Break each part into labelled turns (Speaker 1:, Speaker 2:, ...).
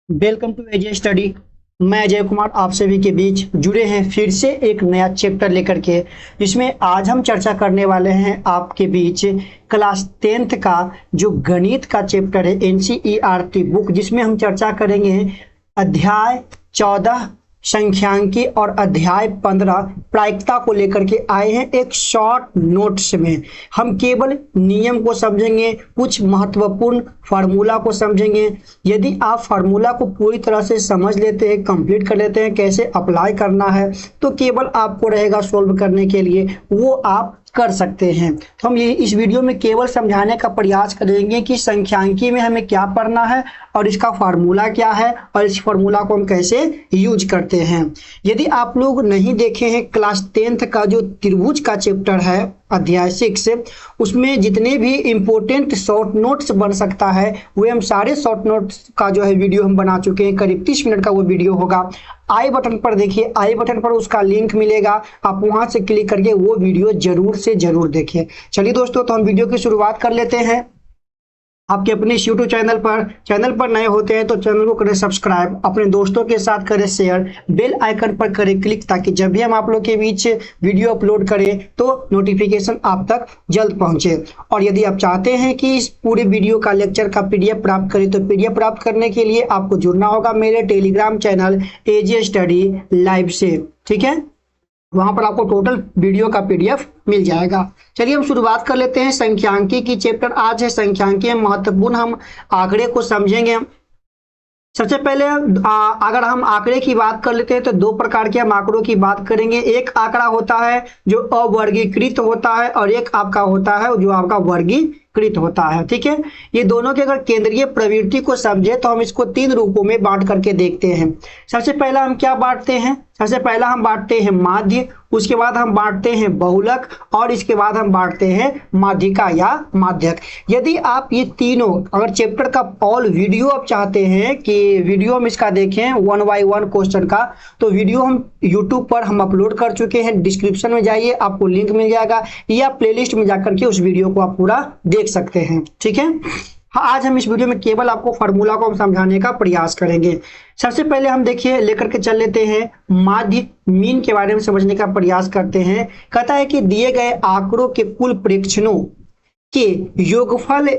Speaker 1: Welcome to AJ study. मैं अजय कुमार आप सभी के बीच जुड़े हैं फिर से एक नया चैप्टर लेकर के, जिसमें आज हम चर्चा करने वाले हैं आपके बीच क्लास 10th का जो गणित का चैप्टर है एनसीईआरटी बुक, जिसमें हम चर्चा करेंगे अध्याय 14 संख्यांकी और अध्याय 15 प्रायिकता को लेकर के आए हैं। एक शॉर्ट नोट्स में हम केवल नियम को समझेंगे, कुछ महत्वपूर्ण फार्मूला को समझेंगे। यदि आप फार्मूला को पूरी तरह से समझ लेते हैं, कंप्लीट कर लेते हैं, कैसे अप्लाई करना है, तो केवल आपको रहेगा सोल्व करने के लिए, वो आप कर सकते हैं। तो हम ये इस वीडियो में केवल समझाने का प्रयास करेंगे कि संख्यांकी में हमें क्या पढ़ना है और इसका फार्मूला क्या है और इस फार्मूला को हम कैसे यूज करते हैं। यदि आप लोग नहीं देखे हैं क्लास 10th का जो त्रिभुज का चैप्टर है अध्याय 6, उसमें जितने भी इंपॉर्टेंट शॉर्ट नोट्स बन सकता है वे हम सारे शॉर्ट नोट्स का जो है वीडियो हम बना चुके हैं। करीब 30 मिनट का वो वीडियो होगा। आई बटन पर देखिए, आई बटन पर उसका लिंक मिलेगा, आप वहां से क्लिक करके वो वीडियो जरूर से जरूर देखिए। चलिए दोस्तों, तो हम वीडियो की शुरुआत कर लेते हैं। आपके अपने यूट्यूब चैनल पर नए होते हैं तो चैनल को करें सब्सक्राइब, अपने दोस्तों के साथ करें शेयर, बेल आइकन पर करें क्लिक, ताकि जब भी हम आप लोग के बीच वीडियो अपलोड करें तो नोटिफिकेशन आप तक जल्द पहुंचे। और यदि आप चाहते हैं कि इस पूरे वीडियो का लेक्चर का पीडीएफ प्राप्त करें तो पीडीएफ प्राप्त करने के लिए आपको जुड़ना होगा मेरे टेलीग्राम चैनल एजे स्टडी लाइव से। ठीक है, वहां पर आपको टोटल वीडियो का पीडीएफ मिल जाएगा। चलिए हम शुरुआत कर लेते हैं संख्यांकी की। चैप्टर आज है संख्यांकी में महत्वपूर्ण हम आंकड़े को समझेंगे। सबसे पहले अगर हम आंकड़े की बात कर लेते हैं तो दो प्रकार के हम आंकड़ों की बात करेंगे। एक आंकड़ा होता है जो अवर्गीकृत होता है और एक आपका होता है जो आपका वर्गीकृत होता है। ठीक है, ये दोनों के अगर केंद्रीय प्रवृत्ति को समझे तो हम इसको 3 रूपों में बांट करके देखते हैं। सबसे पहला हम क्या बांटते हैं? सबसे पहला हम बांटते हैं माध्य, उसके बाद हम बांटते हैं बहुलक और इसके बाद हम बांटते हैं माध्यिका या माध्यक। यदि आप ये तीनों अगर चैप्टर का ऑल वीडियो आप चाहते हैं कि वीडियो हम इसका देखें 1 by 1 क्वेश्चन का, तो वीडियो हम यूट्यूब पर हम अपलोड कर चुके हैं। डिस्क्रिप्शन में जाइए, आपको लिंक मिल जाएगा, या प्लेलिस्ट में जाकर के उस वीडियो को आप पूरा देख सकते हैं। ठीक है, हाँ, आज हम इस वीडियो में केवल आपको फार्मूला को हम समझाने का प्रयास करेंगे। सबसे पहले हम देखिए लेकर के चल लेते हैं माध्य मीन के बारे में समझने का प्रयास करते हैं। कहता है कि दिए गए आंकड़ों के कुल प्रेक्षणों के योगफल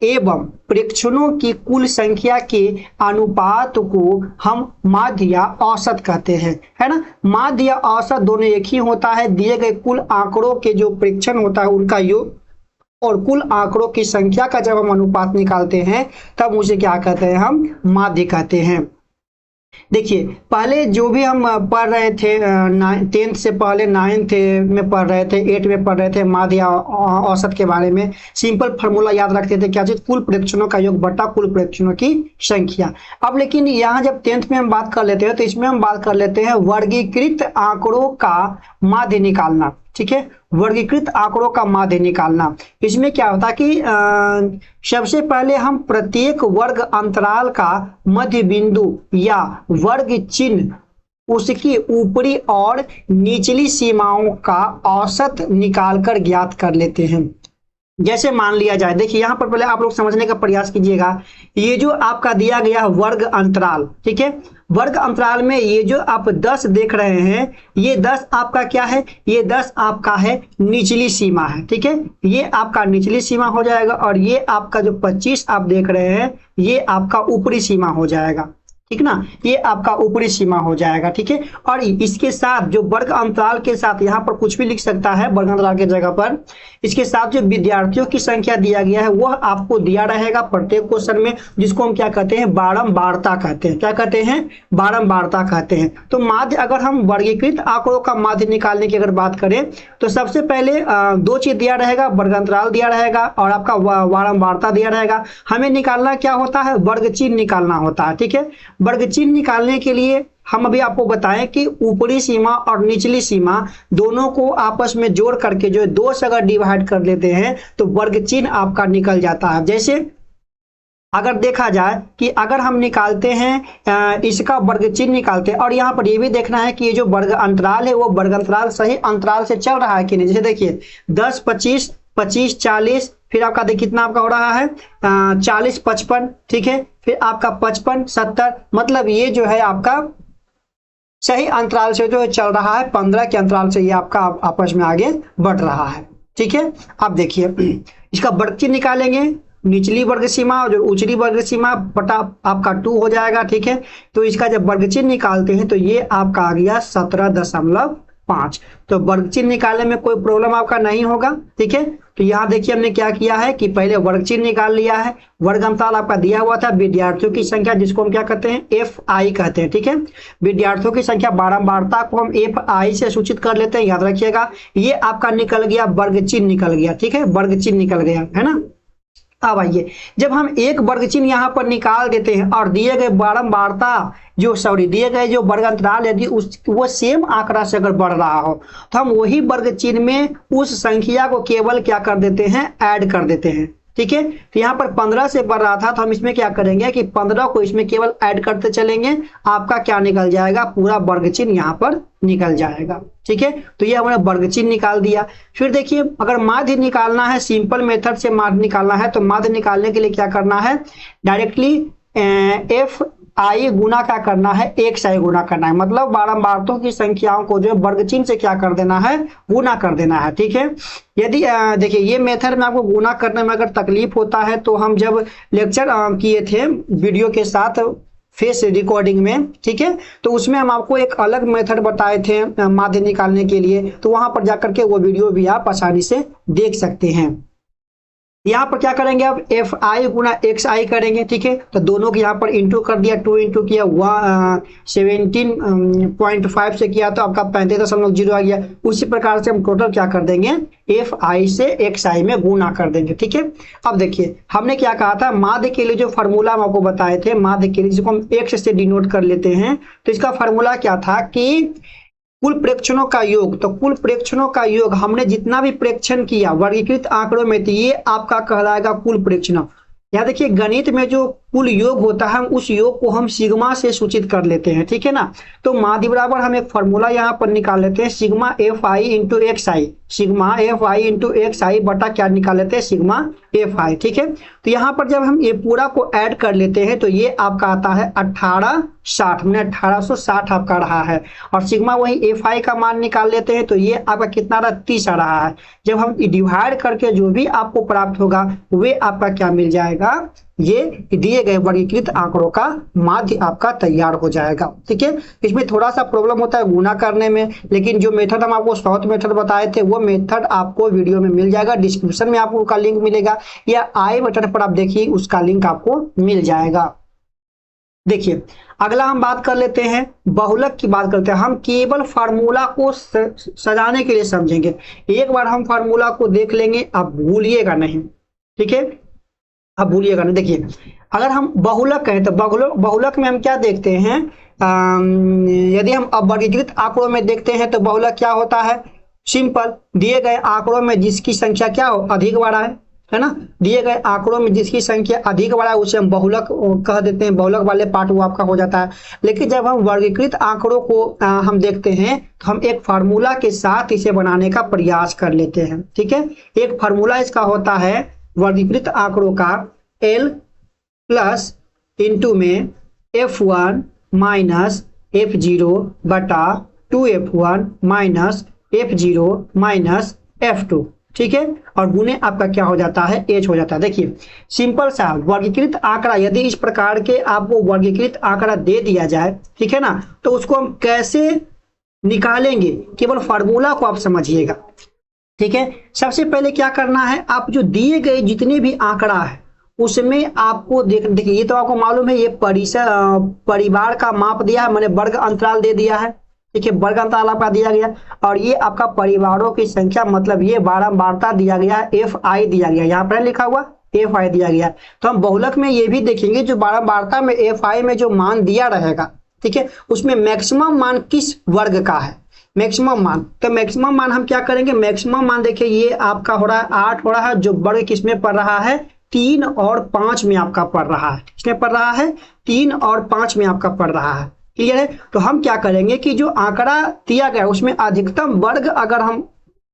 Speaker 1: एवं प्रेक्षणों की कुल संख्या के अनुपात को हम माध्य या औसत कहते हैं, है ना। माध्य या औसत दोनों एक ही होता है। दिए गए कुल आंकड़ों के जो प्रेक्षण होता है उनका योग और कुल आंकड़ों की संख्या का जब हम अनुपात निकालते हैं तब उसे क्या कहते हैं? हम माध्य कहते हैं। देखिए, पहले जो भी हम पढ़ रहे थे 10th से पहले 9th में पढ़ रहे थे, 8 में पढ़ रहे थे माध्य औसत के बारे में। सिंपल फार्मूला याद रखते थे, क्या चीज? कुल प्रेक्षणों का योग बटा कुल प्रेक्षणों की संख्या। अब लेकिन यहाँ जब 10th में हम बात कर लेते हैं तो इसमें हम बात कर लेते हैं वर्गीकृत आंकड़ों का माध्य निकालना। ठीक है, वर्गीकृत आंकड़ों का माध्य निकालना। इसमें क्या होता है कि सबसे पहले हम प्रत्येक वर्ग अंतराल का मध्य बिंदु या वर्ग चिन्ह उसकी ऊपरी और निचली सीमाओं का औसत निकालकर ज्ञात कर लेते हैं। जैसे मान लिया जाए, देखिए यहाँ पर पहले आप लोग समझने का प्रयास कीजिएगा। ये जो आपका दिया गया वर्ग अंतराल, ठीक है, वर्ग अंतराल में ये जो आप 10 देख रहे हैं, ये 10 आपका क्या है? ये 10 आपका है निचली सीमा है। ठीक है, ये आपका निचली सीमा हो जाएगा और ये आपका जो 25 आप देख रहे हैं ये आपका ऊपरी सीमा हो जाएगा। ठीक ना, ये आपका ऊपरी सीमा हो जाएगा। ठीक है, और इसके साथ जो वर्ग अंतराल के साथ यहाँ पर कुछ भी लिख सकता है वर्ग अंतराल के जगह पर, इसके साथ जो विद्यार्थियों की संख्या दिया गया है वह आपको दिया रहेगा प्रत्येक क्वेश्चन में, जिसको हम क्या कहते हैं? बारंबारता कहते हैं। क्या कहते हैं? बारंबारता कहते हैं। तो माध्य, अगर हम वर्गीकृत आंकड़ों का माध्य निकालने की अगर बात करें तो सबसे पहले 2 चीज दिया रहेगा, वर्ग अंतराल दिया रहेगा और आपका बारंबारता दिया रहेगा। हमें निकालना क्या होता है? वर्ग चिन्ह निकालना होता है। ठीक है, वर्ग चिन्ह निकालने के लिए हम अभी आपको बताएं कि ऊपरी सीमा और निचली सीमा दोनों को आपस में जोड़ करके जो 2 से अगर डिवाइड कर लेते हैं तो वर्ग चिन्ह आपका निकल जाता है। जैसे अगर देखा जाए कि अगर हम निकालते हैं इसका वर्ग चिन्ह निकालते हैं, और यहाँ पर ये भी देखना है कि ये जो वर्ग अंतराल है वो वर्ग अंतराल सही अंतराल से चल रहा है कि नहीं। जैसे देखिए 10, 25, 25, 40, फिर आपका देखिए कितना आपका हो रहा है 40 55, ठीक है, फिर आपका 55 70, मतलब ये जो है आपका सही अंतराल से जो चल रहा है, 15 के अंतराल से ये आपका आपस में आगे बढ़ रहा है, ठीक है। अब देखिए इसका वर्ग चिन्ह निकालेंगे, निचली वर्ग सीमा और जो उचली वर्ग सीमा बटा आपका 2 हो जाएगा, ठीक है। तो इसका जब वर्ग चिन्ह निकालते हैं तो ये आपका आ गया 17.5। तो वर्ग चिन्ह निकालने में कोई प्रॉब्लम आपका नहीं होगा, ठीक है। तो यहाँ देखिए हमने क्या किया है कि पहले वर्ग चिन्ह निकाल लिया है, वर्ग अंतराल आपका दिया हुआ था, विद्यार्थियों की संख्या जिसको हम क्या कहते हैं FI कहते हैं, ठीक है। विद्यार्थियों की संख्या बारंबारता को हम FI से सूचित कर लेते हैं, याद रखिएगा। ये आपका निकल गया, वर्ग चिन्ह निकल गया, ठीक है, वर्ग चिन्ह निकल गया, है ना। अब आइए, जब हम एक वर्ग चिन्ह यहाँ पर निकाल देते हैं और दिए गए बारंबारता दिए गए जो वर्ग अंतराल यदि वो सेम आंकड़ा से अगर बढ़ रहा हो तो हम वही वर्ग चिन्ह में उस संख्या को केवल क्या कर देते हैं, ऐड कर देते हैं, ठीक है। तो यहाँ पर 15 से बढ़ रहा था तो हम इसमें क्या करेंगे कि 15 को इसमें केवल ऐड करते चलेंगे, आपका क्या निकल जाएगा, पूरा वर्ग चिन्ह यहाँ पर निकल जाएगा, ठीक है। तो ये हमने वर्ग चिन्ह निकाल दिया। फिर देखिए अगर माध्य निकालना है, सिंपल मेथड से माध्य निकालना है, तो माध्य निकालने के लिए क्या करना है, डायरेक्टली FI गुना क्या करना है, XI गुना करना है, मतलब बारंबारतों की संख्याओं को जो वर्ग चिन्ह से क्या कर देना है, गुना कर देना है, ठीक है। यदि देखिए ये मेथड में आपको गुना करने में अगर तकलीफ होता है तो हम जब लेक्चर किए थे वीडियो के साथ फेस रिकॉर्डिंग में, ठीक है, तो उसमें हम आपको एक अलग मेथड बताए थे माध्य निकालने के लिए, तो वहां पर जाकर के वो वीडियो भी आप आसानी से देख सकते हैं। यहाँ पर क्या करेंगे, अब FI गुना XI करेंगे, ठीक है। तो दोनों को यहाँ पर इंटू कर दिया, 2 इंटू किया 17.5 से किया तो आपका 35.0 आ गया। उसी प्रकार से हम टोटल क्या कर देंगे, FI से XI में गुना कर देंगे, ठीक है। अब देखिए हमने क्या कहा था, माध्य के लिए जो फॉर्मूला हम आपको बताए थे, माध्य के लिए जिसको हम X से डिनोट कर लेते हैं, तो इसका फॉर्मूला क्या था कि कुल प्रेक्षणों का योग। तो कुल प्रेक्षणों का योग हमने जितना भी प्रेक्षण किया वर्गीकृत आंकड़ों में, तो ये आपका कहलाएगा कुल प्रेक्षण। यहाँ देखिए गणित में जो कुल योग होता है उस योग को हम सिग्मा से सूचित कर लेते हैं, ठीक है ना। तो माध्य बराबर हम एक फॉर्मूला यहाँ पर निकाल लेते हैं, sigma FI into XI, sigma FI into XI बटा क्या निकाल लेते हैं, सिग्मा FI, ठीक है। तो यहाँ पर जब हम ये पूरा को ऐड कर लेते हैं तो ये आपका आता है 1860, मैंने 1860 आपका रहा है, और सिग्मा वही FI का मान निकाल लेते हैं तो ये आपका कितना रहा, 30 आ रहा है। जब हम डिवाइड करके जो भी आपको प्राप्त होगा वे आपका क्या मिल जाएगा, ये दिए गए वर्गीकृत आंकड़ों का माध्य आपका तैयार हो जाएगा, ठीक है। इसमें थोड़ा सा प्रॉब्लम होता है गुना करने में, लेकिन जो मेथड हम आपको शॉर्ट मेथड बताए थे वो मेथड आपको वीडियो में मिल जाएगा, डिस्क्रिप्शन में आपको उसका लिंक मिलेगा या आई बटन पर आप देखिए उसका लिंक आपको मिल जाएगा। देखिए अगला हम बात कर लेते हैं बहुलक की बात करते हैं। हम केवल फार्मूला को सजाने के लिए समझेंगे, एक बार हम फार्मूला को देख लेंगे, आप भूलिएगा नहीं, ठीक है, अब भूलिएगा नहीं। देखिए अगर हम बहुलक कहें तो बहुलक में हम क्या देखते हैं, यदि हम अब वर्गीकृत आंकड़ों में देखते हैं तो बहुलक क्या होता है, सिंपल, दिए गए आंकड़ों में जिसकी संख्या क्या हो, अधिक बड़ा है ना, दिए गए आंकड़ों में जिसकी संख्या अधिक बड़ा है उसे हम बहुलक कह देते हैं, बहुलक वाले पार्ट वो आपका हो जाता है। लेकिन जब हम वर्गीकृत आंकड़ों को हम देखते हैं तो हम एक फार्मूला के साथ इसे बनाने का प्रयास कर लेते हैं, ठीक है। एक फार्मूला इसका होता है वर्गीकृत आंकड़ों का L प्लस इंटू में F1 माइनस F0 बटा 2F1 minus F0 minus F2, ठीक है, और गुने आपका क्या हो जाता है, H हो जाता है। देखिए सिंपल सा वर्गीकृत आंकड़ा, यदि इस प्रकार के आपको वर्गीकृत आंकड़ा दे दिया जाए, ठीक है ना, तो उसको हम कैसे निकालेंगे, केवल फार्मूला को आप समझिएगा, ठीक है। सबसे पहले क्या करना है, आप जो दिए गए जितने भी आंकड़ा है उसमें आपको देखिए ये तो आपको मालूम है, ये परिवार का माप दिया है, मैंने वर्ग अंतराल दे दिया है, ठीक है, वर्ग अंतराल आपका दिया गया, और ये आपका परिवारों की संख्या मतलब ये बारंबारता दिया गया है, FI दिया गया, यहाँ पर लिखा हुआ FI दिया गया। तो हम बहुलक में ये भी देखेंगे जो बारंबारता में FI में जो मान दिया रहेगा, ठीक है, उसमें मैक्सिमम मान किस वर्ग का है, मैक्सिमम मान। तो मैक्सिमम मान हम क्या करेंगे, मैक्सिमम मान देखिए ये आपका हो रहा है 8 हो रहा है, जो वर्ग किसमें पड़ रहा है, 3 और 5 में आपका पड़ रहा है, किसमें पड़ रहा है, 3 और 5 में आपका पड़ रहा है, क्लियर है। तो हम क्या करेंगे कि जो आंकड़ा दिया गया उसमें अधिकतम वर्ग अगर हम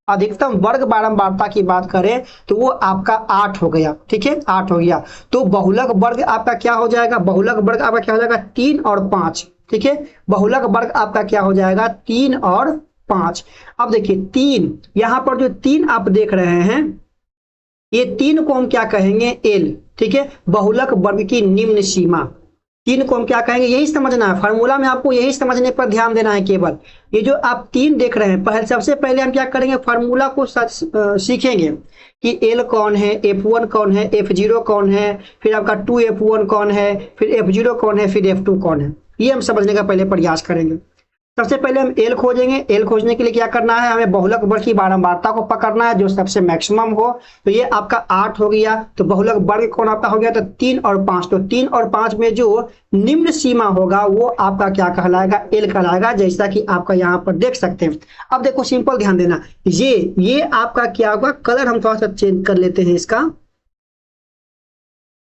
Speaker 1: अधिकतम वर्ग बारंबारता की बात करें तो वो आपका 8 हो गया, ठीक है, 8 हो गया। तो बहुलक वर्ग आपका क्या हो जाएगा, बहुलक वर्ग आपका क्या हो जाएगा 3 और 5, ठीक है, बहुलक वर्ग आपका क्या हो जाएगा 3 और 5। अब देखिए 3, यहां पर जो 3 आप देख रहे हैं, ये 3 को हम क्या कहेंगे एल, ठीक है, बहुलक वर्ग की निम्न सीमा। 3 को हम क्या कहेंगे, यही समझना है फार्मूला में, आपको यही समझने पर ध्यान देना है केवल। ये जो आप 3 देख रहे हैं, पहले सबसे पहले हम क्या करेंगे, फार्मूला को सीखेंगे कि एल कौन है, F1 कौन है, F0 कौन है, फिर आपका 2F1 कौन है, फिर F0 कौन है, फिर F2 कौन है, ये हम समझने का पहले प्रयास करेंगे। सबसे पहले हम एल खोजेंगे। एल खोजने के लिए क्या करना है, हमें बहुलक वर्ग की बारंबारता को पकड़ना है जो सबसे मैक्सिमम हो। तो ये आपका 8 हो गया, तो बहुलक वर्ग कौन आपका हो गया, तो 3 और 5। तो 3 और 5 में जो निम्न सीमा होगा वो आपका क्या कहलाएगा, एल कहलाएगा, जैसा कि आपका यहाँ पर देख सकते हैं। अब देखो सिंपल ध्यान देना, ये आपका क्या होगा, कलर हम थोड़ा सा चेंज कर लेते हैं इसका।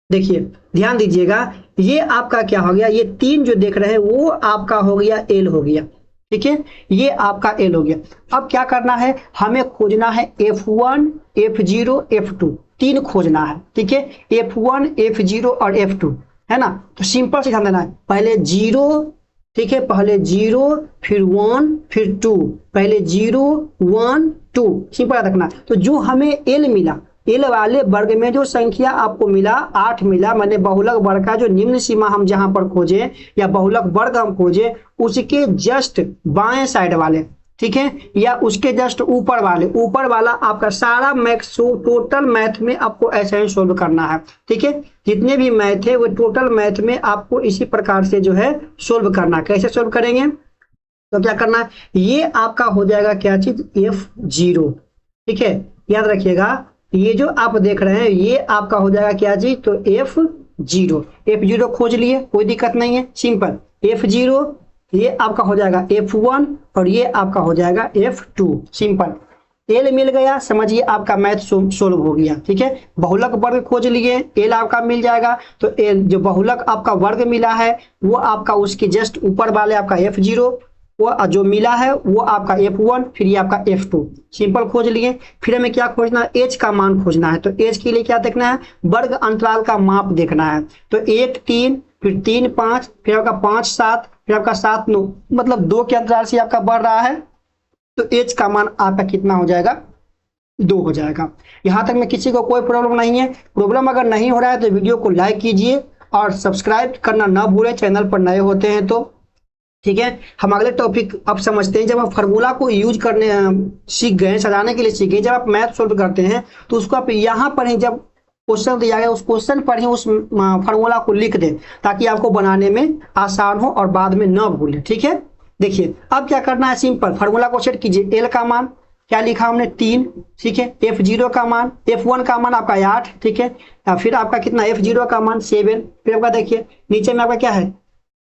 Speaker 1: देखिए ध्यान दीजिएगा, ये आपका क्या हो गया, ये 3 जो देख रहे हैं वो आपका हो गया एल हो गया, ठीक है, ये आपका एल हो गया। अब क्या करना है, हमें खोजना है F1, F0, F2, 3 खोजना है, ठीक है, F1, F0 और F2, है ना। तो सिंपल से ध्यान देना है, पहले 0, ठीक है, पहले 0 फिर 1 फिर 2, पहले 0 1 2, सिंपल याद रखना। तो जो हमें एल मिला, एल वाले वर्ग में जो संख्या आपको मिला 8 मिला, मैंने बहुलक वर्ग का जो निम्न सीमा हम जहां पर खोजे या बहुलक वर्ग हम खोजे उसके जस्ट बाएं साइड वाले, ठीक है, या उसके जस्ट ऊपर वाले, ऊपर वाला आपका सारा मैथ्स टोटल मैथ में आपको ऐसे ही सोल्व करना है, ठीक है, जितने भी मैथ है वो टोटल मैथ में आपको इसी प्रकार से जो है सोल्व करना। कैसे सोल्व करेंगे, तो क्या करना है, ये आपका हो जाएगा क्या चीज F0, ठीक है, याद रखिएगा, ये जो आप देख रहे हैं ये आपका हो जाएगा क्या चीज, तो F0, F0 खोज लिए, कोई दिक्कत नहीं है, सिंपल F0, ये आपका हो जाएगा F1 और ये आपका हो जाएगा F2, सिंपल। एल मिल गया, समझिए आपका मैथ सोल्व हो गया, ठीक है। बहुलक वर्ग खोज लिए, एल आपका मिल जाएगा, तो एल जो बहुलक आपका वर्ग मिला है वो आपका उसके जस्ट ऊपर वाले आपका F0, वो जो मिला है वो आपका F1, फिर ये आपका F2, सिंपल खोज लिए। फिर हमें क्या खोजना है, एज का मान खोजना है। तो एज के लिए क्या देखना है, वर्ग अंतराल का माप देखना है। तो 1 3 फिर 3 5 फिर आपका 5 7 फिर आपका 7 9, मतलब 2 के अंतराल से आपका बढ़ रहा है, तो एज का मान आपका कितना हो जाएगा, 2 हो जाएगा। यहां तक में किसी को कोई प्रॉब्लम नहीं है। प्रॉब्लम अगर नहीं हो रहा है तो वीडियो को लाइक कीजिए और सब्सक्राइब करना ना भूलें, चैनल पर नए होते हैं तो, ठीक है। हम अगले टॉपिक अब समझते हैं। जब आप फार्मूला को यूज करने सीख गए, सजाने के लिए सीख गए, जब आप मैथ सोल्व करते हैं तो उसको आप यहाँ पर ही जब क्वेश्चन दिया गया उस क्वेश्चन पर ही उस फार्मूला को लिख दें ताकि आपको बनाने में आसान हो और बाद में न भूलें, ठीक है। देखिए अब क्या करना है, सिंपल फार्मूला को सेट कीजिए। एल का मान क्या लिखा हमने 3, ठीक है, F0 का मान, F1 का मान आपका 8, ठीक है, फिर आपका कितना F0 का मान 7, फिर आपका देखिए नीचे में आपका क्या है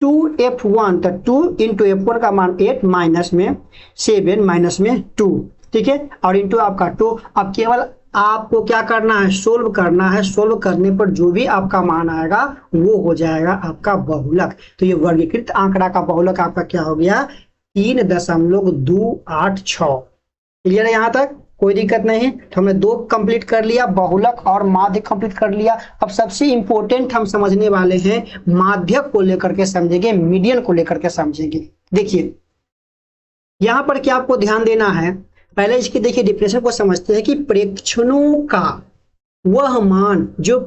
Speaker 1: 2F1, तो 2 इंटू F1 का मान 8 माइनस में 7 माइनस में 2, ठीक है, और इंटू आपका 2। अब केवल आपको क्या करना है, सोल्व करना है। सोल्व करने पर जो भी आपका मान आएगा वो हो जाएगा आपका बहुलक। तो ये वर्गीकृत आंकड़ा का बहुलक आपका क्या हो गया, 3.286। क्लियर है, यहाँ तक कोई दिक्कत नहीं। तो हमने 2 कंप्लीट कर लिया, बहुलक और माध्य कंप्लीट कर लिया। अब सबसे इंपॉर्टेंट हम समझने वाले हैं, माध्यक को लेकर के समझेंगे, मीडियन को लेकर के समझेंगे। देखिए यहां पर क्या आपको ध्यान देना है, पहले इसकी देखिए डिफिनेशन को समझते हैं कि प्रेक्षणों का वह मान जो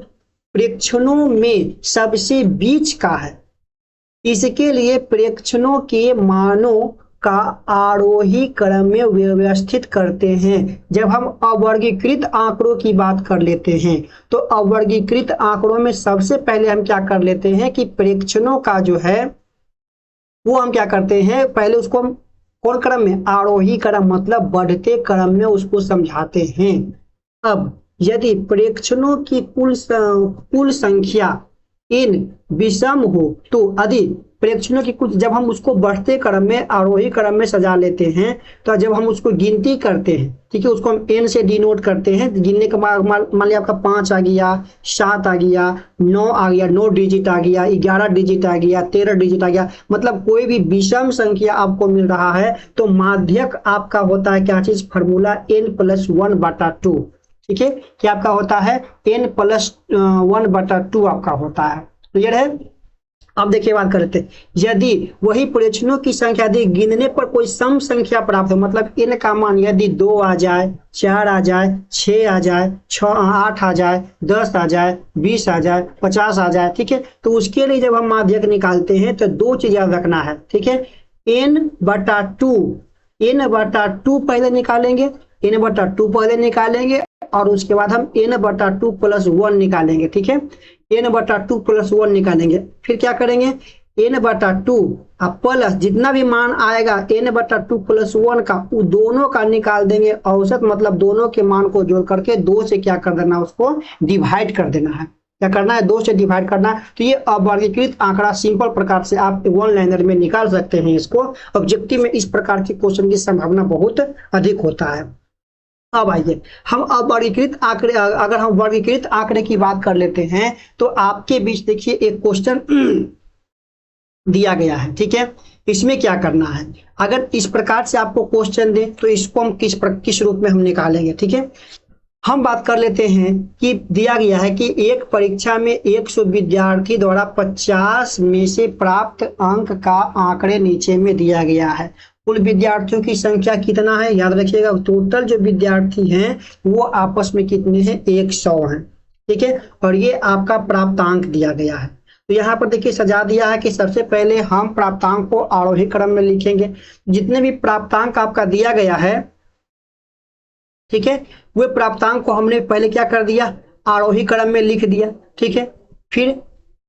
Speaker 1: प्रेक्षणों में सबसे बीच का है, इसके लिए प्रेक्षणों के मानों का आरोही क्रम में व्यवस्थित करते हैं। जब हम अवर्गीकृत आंकड़ों की बात कर लेते हैं तो अवर्गीकृत आंकड़ों में सबसे पहले हम क्या कर लेते हैं कि प्रेक्षणों का जो है वो हम क्या करते हैं, पहले उसको हम कौन क्रम में, आरोही क्रम, मतलब बढ़ते क्रम में उसको समझाते हैं। अब यदि प्रेक्षणों की कुल संख्या इन विषम हो तो अधिक प्रेक्षणों की कुछ, जब हम उसको बढ़ते क्रम में आरोही क्रम में सजा लेते हैं तो जब हम उसको गिनती करते हैं, ठीक है, उसको हम एन से डिनोट करते हैं। गिनने का मान लिया आपका 5 आ गया, 7 आ गया, 9 आ गया, 9 डिजिट आ गया, 11 डिजिट आ गया, 13 डिजिट आ गया, मतलब कोई भी विषम संख्या आपको मिल रहा है तो माध्यक आपका होता है क्या चीज, फॉर्मूला n+1/2। ठीक है, क्या आपका होता है n+1/2 आपका होता है। क्लियर है। अब देखिए बात कर लेते हैं, यदि वही प्रेक्षणों की संख्या यदि गिनने पर कोई सम संख्या प्राप्त हो, मतलब n का मान यदि 2 आ जाए, 4 आ जाए, 6 आ जाए, 8 आ जाए, 10 आ जाए, 20 आ जाए, 50 आ जाए, ठीक है, तो उसके लिए जब हम माध्यक निकालते हैं तो दो चीज याद रखना है। ठीक है, n/2 पहले निकालेंगे, n/2 पहले निकालेंगे और उसके बाद हम n/2+1 निकालेंगे। ठीक है, n/2+1 निकालेंगे, फिर क्या करेंगे, n/2 प्लस जितना भी मान आएगा n/2+1 का, वो दोनों का निकाल देंगे औसत, मतलब दोनों के मान को जोड़ करके 2 से क्या कर देना, उसको डिवाइड कर देना है। क्या करना है, 2 से डिवाइड करना है। तो ये अवर्गीकृत आंकड़ा सिंपल प्रकार से आप वन लाइनर में निकाल सकते हैं इसको। ऑब्जेक्टिव में इस प्रकार के क्वेश्चन की संभावना बहुत अधिक होता है। अब आइए हम अब वर्गीकृत आंकड़े, अगर हम वर्गीकृत आंकड़े की बात कर लेते हैं तो आपके बीच देखिए एक क्वेश्चन दिया गया है। ठीक है, इसमें क्या करना है, अगर इस प्रकार से आपको क्वेश्चन दे तो इसको हम किस रूप में हम निकालेंगे। ठीक है, हम बात कर लेते हैं कि दिया गया है कि एक परीक्षा में 100 विद्यार्थी द्वारा 50 में से प्राप्त अंक का आंकड़े नीचे में दिया गया है। कुल विद्यार्थियों की संख्या कितना है, याद रखिएगा, टोटल जो विद्यार्थी हैं वो आपस में कितने हैं, 100 हैं। ठीक है, और ये आपका प्राप्तांक दिया गया है। तो यहाँ पर देखिए सजा दिया है कि सबसे पहले हम प्राप्तांक को आरोही क्रम में लिखेंगे। जितने भी प्राप्तांक आपका दिया गया है, ठीक है, वे प्राप्तांक को हमने पहले क्या कर दिया, आरोही क्रम में लिख दिया। ठीक है, फिर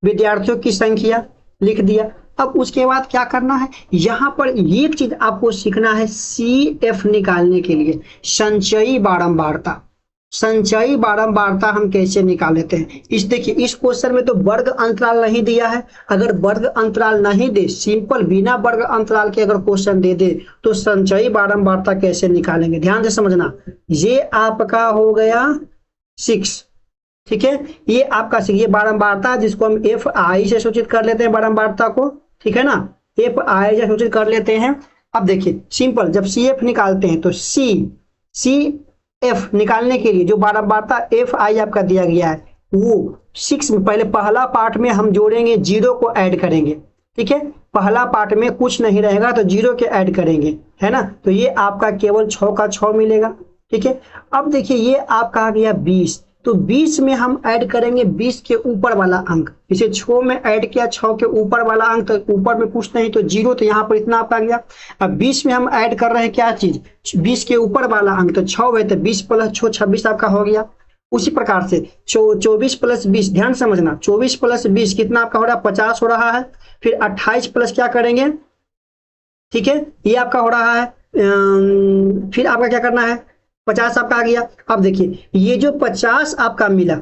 Speaker 1: विद्यार्थियों की संख्या लिख दिया। अब उसके बाद क्या करना है, यहाँ पर एक चीज आपको सीखना है, CF निकालने के लिए संचयी बारंबारता। संचयी बारंबारता हम कैसे निकालते हैं, इस देखिए इस क्वेश्चन में तो वर्ग अंतराल नहीं दिया है। अगर वर्ग अंतराल नहीं दे, सिंपल बिना वर्ग अंतराल के अगर क्वेश्चन दे दे तो संचयी बारंबारता कैसे निकालेंगे, ध्यान से समझना। ये आपका हो गया 6, ठीक है, ये आपका 6, ये बारंबारता जिसको हम FI से सूचित कर लेते हैं बारंबारता को। ठीक है ना, FI से सूचित कर लेते हैं। अब देखिए सिंपल, जब CF निकालते हैं तो CF निकालने के लिए जो बारंबारता FI आपका दिया गया है वो 6 में पहले पहला पार्ट में हम जोड़ेंगे, 0 को ऐड करेंगे। ठीक है, पहला पार्ट में कुछ नहीं रहेगा तो 0 के ऐड करेंगे, है ना, तो ये आपका केवल 6 का 6 मिलेगा। ठीक है, अब देखिए ये आपका आ गया 20, तो 20 में हम ऐड करेंगे 20 के ऊपर वाला अंक, इसे 6 में ऐड किया, 6 के ऊपर वाला अंक, तो ऊपर में कुछ नहीं तो 0, तो यहाँ पर इतना आपका गया। अब 20 में हम ऐड कर रहे हैं क्या चीज, 20 के ऊपर वाला अंक, तो 6 है तो 20 + 6 26 आपका हो गया। उसी प्रकार से 24 + 20, ध्यान समझना, 24 + 20 कितना आपका हो रहा है, 50 हो रहा है। फिर 28 प्लस क्या करेंगे, ठीक है, ये आपका हो रहा है, फिर आपका क्या करना है, 50 आपका आ गया। अब देखिए ये जो 50 आपका मिला,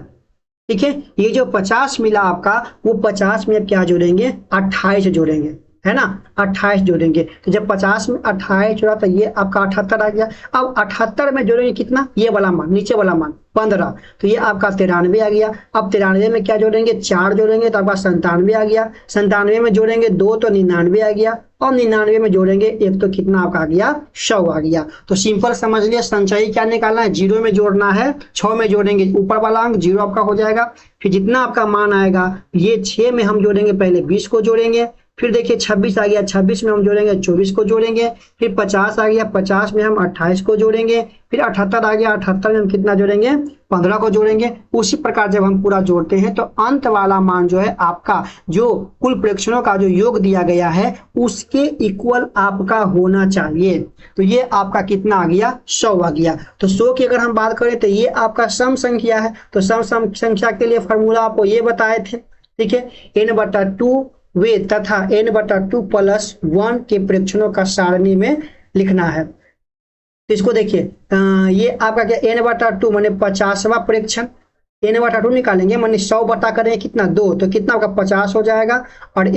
Speaker 1: ठीक है, ये जो 50 मिला आपका, वो 50 में क्या जोड़ेंगे, 28 जोड़ेंगे, है ना, 28 जोड़ेंगे। तो जब 50 में 28 जोड़ा तो ये आपका 78 आ गया। अब 78 में जोड़ेंगे कितना, ये वाला मान, नीचे वाला मान 15, तो ये आपका 93 आ गया। अब 93 में क्या जोड़ेंगे, 4 जोड़ेंगे तो आपका 97 आ गया। 97 में जोड़ेंगे 2 तो 99 आ गया, और 99 में जोड़ेंगे 1 तो कितना आपका आ गया, 100 आ गया। तो सिंपल समझ लिया, संचयी क्या निकालना है, 0 में जोड़ना है, 6 में जोड़ेंगे ऊपर वाला अंक 0 आपका हो जाएगा। फिर जितना आपका मान आएगा, ये 6 में हम जोड़ेंगे, पहले 20 को जोड़ेंगे, फिर देखिए 26 आ गया, 26 में हम जोड़ेंगे 24 को जोड़ेंगे, फिर 50 आ गया, 50 में हम 28 को जोड़ेंगे, फिर 78 आ गया, 78 में हम कितना जोड़ेंगे, 15 को जोड़ेंगे। उसी प्रकार जब हम पूरा जोड़ते हैं तो अंत वाला मान जो है आपका, जो कुल प्रेक्षणों का जो योग दिया गया है उसके इक्वल आपका होना चाहिए। तो ये आपका कितना आ गया, 100 आ गया। तो 100 की अगर हम बात करें तो ये आपका सम संख्या है। तो सम संख्या के लिए फॉर्मूला आपको ये बताए थे, ठीक है, n/2 वे तथा n/2+1 के प्रेक्षणों का सारणी में लिखना है। तो इसको देखिए, ये आपका क्या, n/2 माने 50वां प्रेक्षण, n/2 निकालेंगे, माने 100 बटा करें कितना 2, तो कितना आपका 50 हो जाएगा। और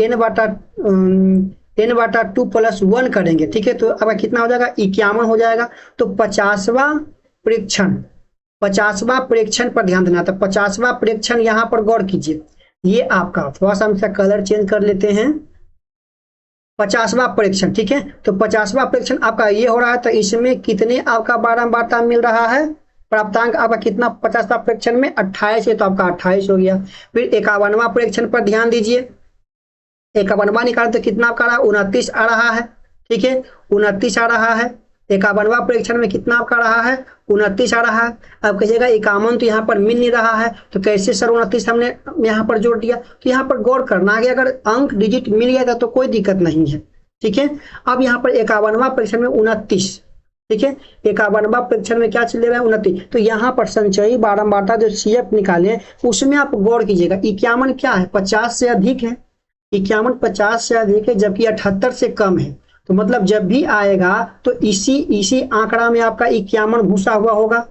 Speaker 1: n/2 प्लस 1 करेंगे, ठीक है, तो आपका कितना हो जाएगा 51 हो जाएगा। तो 50वां प्रेक्षण पर ध्यान देना। तो 50वां प्रेक्षण यहाँ पर गौर कीजिए, ये आपका थोड़ा सा हम इसका कलर चेंज कर लेते हैं। 50वां प्रेक्षण, ठीक है, तो 50वां प्रेक्षण आपका ये हो रहा है। तो इसमें कितने आपका बारंबारता मिल रहा है, प्राप्तांक आपका कितना 50वां प्रेक्षण में 28 है, तो आपका 28 हो गया। फिर 51वां प्रेक्षण पर ध्यान दीजिए, 51वां निकाले तो कितना आपका 29 आ रहा है, ठीक है, 29 आ रहा है। 51वां प्रेक्षण में कितना आपका रहा है 29 आ रहा है। अब कहिएगा 51 तो यहाँ पर मिल नहीं रहा है, तो कैसे सर 29 हमने यहाँ पर जोड़ दिया। तो यहाँ पर गौर करना है कि अगर अंक डिजिट मिल गया तो कोई दिक्कत नहीं है, ठीक है। अब यहाँ पर 51वां प्रेक्षण में 29, ठीक है, 51वां प्रेक्षण में क्या चल रहा है 29। तो यहाँ पर संचयी बारंबारता जो CF निकाले उसमें आप गौर कीजिएगा 51 क्या है 50 से अधिक है, 51 50 से अधिक है, जबकि 78 से कम है। तो मतलब जब भी आएगा तो इसी आंकड़ा में आपका 51 घुसा हुआ होगा,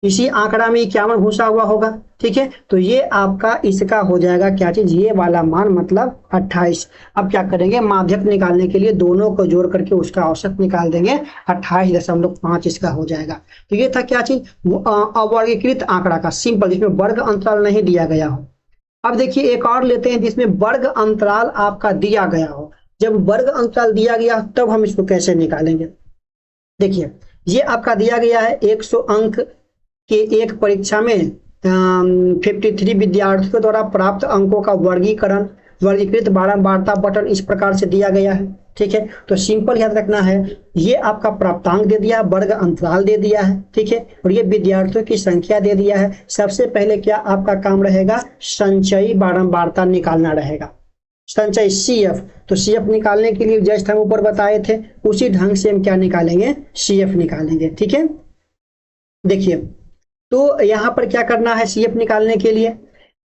Speaker 1: इसी आंकड़ा में 51 घुसा हुआ होगा, ठीक है। तो ये आपका इसका हो जाएगा क्या चीज, ये वाला मान मतलब 28। अब क्या करेंगे माध्यक निकालने के लिए दोनों को जोड़ करके उसका औसत निकाल देंगे, 28.5 इसका हो जाएगा। तो ये था क्या चीज, अवर्गीकृत आंकड़ा का सिंपल, जिसमें वर्ग अंतराल नहीं दिया गया हो। अब देखिए एक और लेते हैं जिसमें वर्ग अंतराल आपका दिया गया हो। जब वर्ग अंतराल दिया गया तब हम इसको कैसे निकालेंगे। देखिए ये आपका दिया गया है 100 अंक के एक परीक्षा में 53 विद्यार्थियों द्वारा प्राप्त अंकों का वर्गीकृत बारंबारता बटन इस प्रकार से दिया गया है, ठीक है। तो सिंपल याद रखना है, ये आपका प्राप्तांक दे दिया, वर्ग अंतराल दे दिया है, ठीक है, और ये विद्यार्थियों की संख्या दे दिया है। सबसे पहले क्या आपका काम रहेगा, संचयी बारंबारता निकालना रहेगा, संचय CF। तो CF निकालने के लिए जस्ट हम ऊपर बताए थे उसी ढंग से हम क्या निकालेंगे CF निकालेंगे, ठीक है। देखिए तो यहाँ पर क्या करना है CF निकालने के लिए,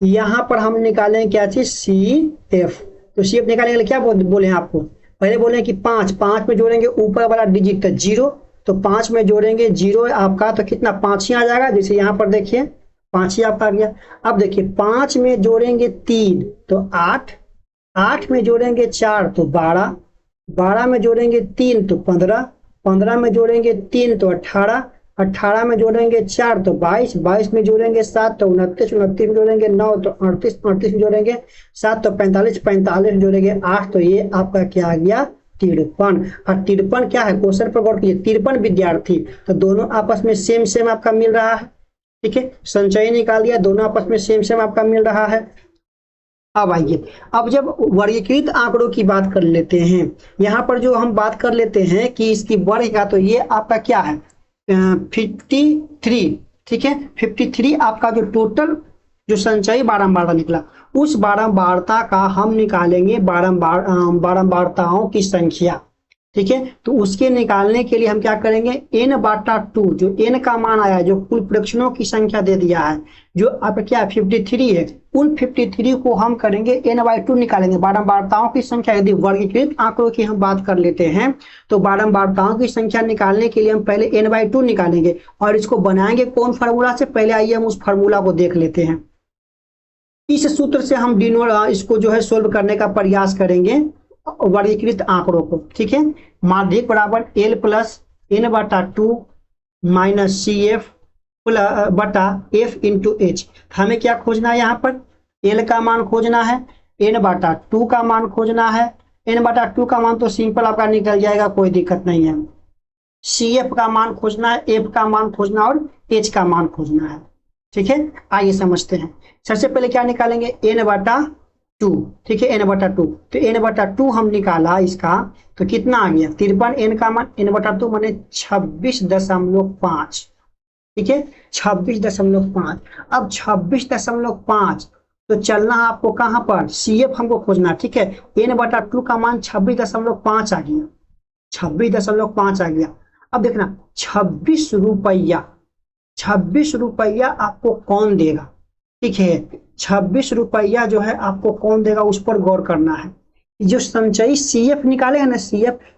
Speaker 1: यहाँ पर हम निकालेंगे क्या चीज CF। तो CF निकालने के लिए क्या बोले हैं आपको, पहले बोले कि 5 में जोड़ेंगे ऊपर वाला डिजिट 0, तो 5 में जोड़ेंगे 0 आपका, तो कितना 5 ही आ जाएगा। जैसे यहाँ पर देखिए 5 ही आपका आ गया। अब देखिए 5 में जोड़ेंगे 3 तो 8 में जोड़ेंगे 4 तो 12 में जोड़ेंगे 3 तो 15 में जोड़ेंगे 3 तो 18 में जोड़ेंगे 4 तो 22 में जोड़ेंगे 7 तो 29 में जोड़ेंगे 9 तो 38 में जोड़ेंगे 7 तो 45 में जोड़ेंगे 8, तो ये आपका क्या आ गया 53। और 53 क्या है, क्वेश्चन पर गौर कीजिए, 53 विद्यार्थी, तो दोनों आपस में सेम आपका मिल रहा है, ठीक है। संचय निकाल दिया, दोनों आपस में सेम आपका मिल रहा है। अब आइए, अब जब वर्गीकृत आंकड़ों की बात कर लेते हैं, यहाँ पर जो हम बात कर लेते हैं कि इसकी वर्ग का, तो ये आपका क्या है 53, ठीक है। 53 आपका जो टोटल जो संचयी बारंबारता निकला, उस बारंबारता का हम निकालेंगे बारंबारताओं की संख्या, ठीक है। तो उसके निकालने के लिए हम क्या करेंगे n/2, जो n का मान आया, जो कुल प्रेक्षणों की संख्या दे दिया है, जो आपका क्या 53 है, उन 53 को हम करेंगे n/2 निकालेंगे बारंबारताओं की संख्या। यदि वर्गीकृत आंकड़ों की हम बात कर लेते हैं तो बारंबारताओं की संख्या निकालने के लिए हम पहले n/2 निकालेंगे, और इसको बनाएंगे कौन फार्मूला से, पहले आइए हम उस फार्मूला को देख लेते हैं। इस सूत्र से हम इसको जो है सोल्व करने का प्रयास करेंगे वर्गीकृत आंकड़ों को, ठीक है। माध्यिक बराबर L plus n/2 minus CF बटा F इंटू H। हमें क्या खोजना है, यहाँ पर L का मान खोजना है, n/2 का मान खोजना है। n/2 का मान तो सिंपल आपका निकल जाएगा, कोई दिक्कत नहीं है। CF का मान खोजना है, F का मान खोजना और H का मान खोजना है, ठीक है। आइए समझते हैं। सबसे पहले क्या निकालेंगे n/2, ठीक है, n/2। तो n/2 हम निकाला इसका, तो कितना आ गया 53, n का मान n/2 माने 26.5, ठीक है, 26.5। अब 26.5 तो चलना आपको कहां पर, CF हमको खोजना, ठीक है। n/2 का मान 26.5 आ गया, 26.5 आ गया। अब देखना 26 रुपया आपको कौन देगा, ठीक है। 26 रुपया जो है आपको कौन देगा उस पर गौर करना है। जो संचयी CF निकाले हैं ना,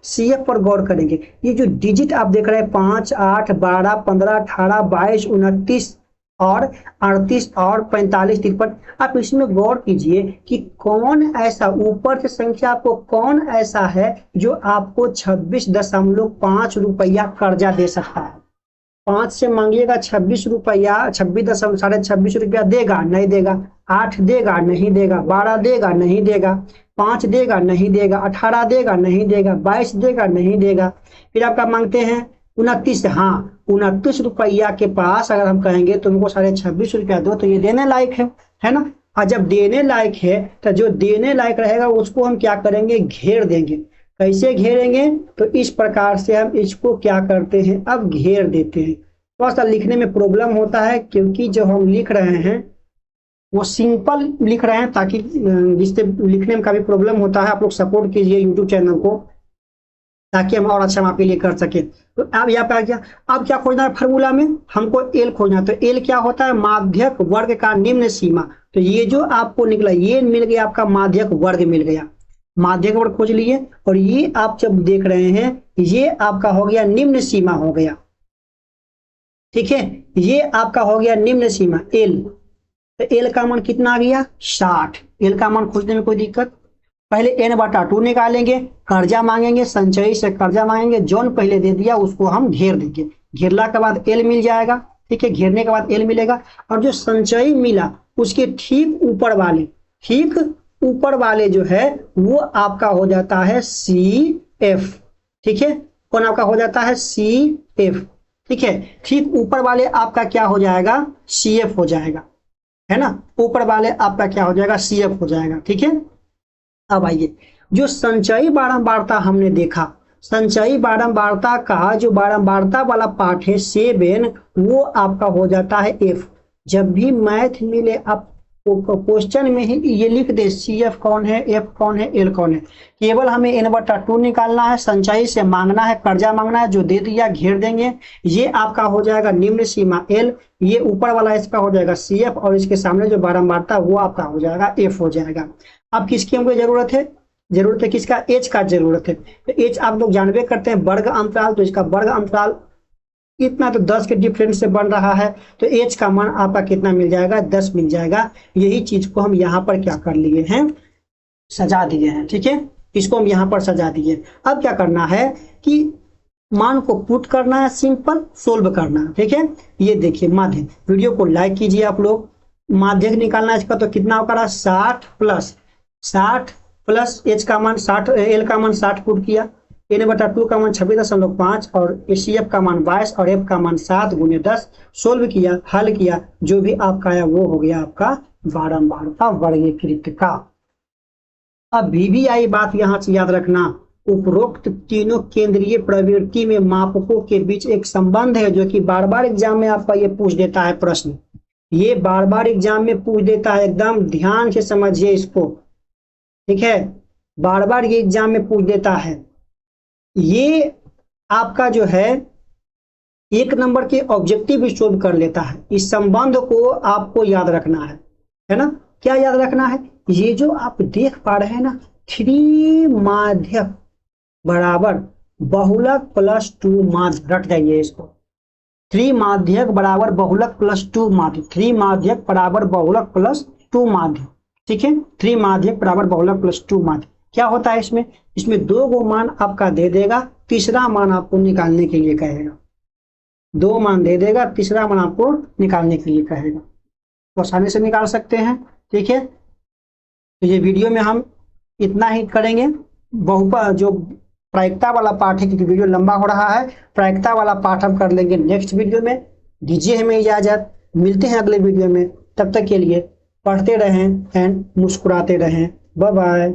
Speaker 1: CF पर गौर करेंगे। ये जो डिजिट आप देख रहे हैं 5, 8, 12, 15, 18, 22, 29, और 38 और 45 53। आप इसमें गौर कीजिए कि कौन ऐसा ऊपर से संख्या आपको कौन ऐसा है जो आपको 26.5 रुपया कर्जा दे सकता है। 5 से मांगिएगा 26 रुपया, 26.26 रुपया देगा नहीं देगा, 8 देगा नहीं देगा, 12 देगा नहीं देगा, 5 देगा नहीं देगा, 18 देगा नहीं देगा, 22 देगा नहीं देगा। फिर आपका मांगते हैं 29, हाँ 29 रुपया के पास अगर हम कहेंगे तो उनको 26.5 रुपया दो तो ये देने लायक है ना। और जब देने लायक है तो जो देने लायक रहेगा उसको हम क्या करेंगे, घेर देंगे। कैसे घेरेंगे, तो इस प्रकार से हम इसको क्या करते हैं, अब घेर देते हैं। थोड़ा सा लिखने में प्रॉब्लम होता है क्योंकि जो हम लिख रहे हैं वो सिंपल लिख रहे हैं, ताकि जिससे लिखने में काफी प्रॉब्लम होता है। आप लोग सपोर्ट कीजिए यूट्यूब चैनल को ताकि हम और अच्छा आपके लिए कर सके। तो अब यहाँ पे क्या, अब क्या खोजना है फार्मूला में, हमको एल खोजना है। तो एल क्या होता है, माध्यक वर्ग का निम्न सीमा। तो ये जो आपको निकला ये मिल गया, आपका माध्यक वर्ग मिल गया, माध्यक वर्ग खोज लिए। और ये आप जब देख रहे हैं ये आपका हो गया निम्न सीमा हो गया, ठीक है, ये आपका हो गया निम्न सीमा एल। तो एल का मान कितना आ गया, 60। एल का मान खोजने में कोई दिक्कत, पहले n/2 निकालेंगे, कर्जा मांगेंगे, संचयी से कर्जा मांगेंगे, जोन पहले दे दिया उसको हम घेर देंगे। घेरला के बाद एल मिल जाएगा, ठीक है, घेरने के बाद एल मिलेगा। और जो संचयी मिला उसके ठीक ऊपर वाले जो है वो आपका हो जाता है CF, ठीक है, कौन आपका हो जाता है CF, ठीक है। ठीक ऊपर वाले आपका क्या हो जाएगा, CF हो जाएगा, है ना, ऊपर वाले आपका क्या हो जाएगा, CF हो जाएगा, ठीक है। अब आइए जो संचयी बारंबारता हमने देखा, संचयी बारंबारता का जो बारंबारता वाला पार्ट है 7, वो आपका हो जाता है F। जब भी मैथ मिले आप क्वेश्चन में ही ये लिख दे CF कौन है, F कौन है, L कौन है। केवल हमें n/2 निकालना है, संचयी से मांगना है, कर्जा मांगना है, जो दे दिया घेर देंगे। ये आपका हो जाएगा निम्न सीमा L, ये ऊपर वाला इसका हो जाएगा CF, और इसके सामने जो बारंबारता वो आपका हो जाएगा F हो जाएगा। अब किसकी हमको जरूरत है, किसका, H का जरूरत है। तो H आप लोग जानबे करते हैं वर्ग अंतराल, तो इसका वर्ग अंतराल इतना तो 10 के डिफरेंस से बन रहा है। तो H का मान आपका कितना मिल जाएगा, 10 मिल जाएगा। यही चीज को हम यहाँ पर क्या कर लिए हैं, सजा दिए हैं, ठीक है, इसको हम यहाँ पर सजा दिए। अब क्या करना है कि मान को पुट करना है, सिंपल सोल्व करना है, ठीक है। ये देखिए माध्यक, वीडियो को लाइक कीजिए आप लोग। माध्यक निकालना है इसका, तो कितना होगा, 60 प्लस H का मान 60, L का मान 60 पुट किया, n/2 का मान 26.5 और CF का मान 22 और F का मान 7 × 10। सोल्व किया, हल किया, जो भी आपका आया वो हो गया आपका बारंबारता वर्गीकृत का। अब VBI बात यहाँ से याद रखना, उपरोक्त तीनों केंद्रीय प्रवृत्ति में मापकों के बीच एक संबंध है, जो कि बार बार एग्जाम में आपका ये पूछ देता है प्रश्न, ये बार बार एग्जाम में पूछ देता है, एकदम ध्यान से समझिए इसको, ठीक है, बार बार ये एग्जाम में पूछ देता है। ये आपका जो है 1 नंबर के ऑब्जेक्टिव भी सोल्व कर लेता है। इस संबंध को आपको याद रखना है ना, क्या याद रखना है, ये जो आप देख पा रहे हैं ना, 3 माध्यक बराबर बहुलक प्लस 2 माध्य, रट जाइए इसको, 3 माध्यक बराबर बहुलक प्लस 2 माध्य, 3 माध्यक बराबर बहुलक प्लस 2 माध्य, ठीक है, 3 माध्यक बराबर बहुलक प्लस 2 माध्य। क्या होता है इसमें 2 गो मान आपका दे देगा, तीसरा मान आपको निकालने के लिए कहेगा, 2 मान दे देगा, तीसरा मान आपको निकालने के लिए कहेगा, तो आसानी से निकाल सकते हैं, ठीक है। तो ये वीडियो में हम इतना ही करेंगे। जो प्रायिकता वाला पाठ है, क्योंकि वीडियो लंबा हो रहा है, प्रायिकता वाला पाठ हम कर लेंगे नेक्स्ट वीडियो में। दीजिए हमें इजाजत, मिलते हैं अगले वीडियो में, तब तक के लिए पढ़ते रहें एंड मुस्कुराते रहें। Bye bye.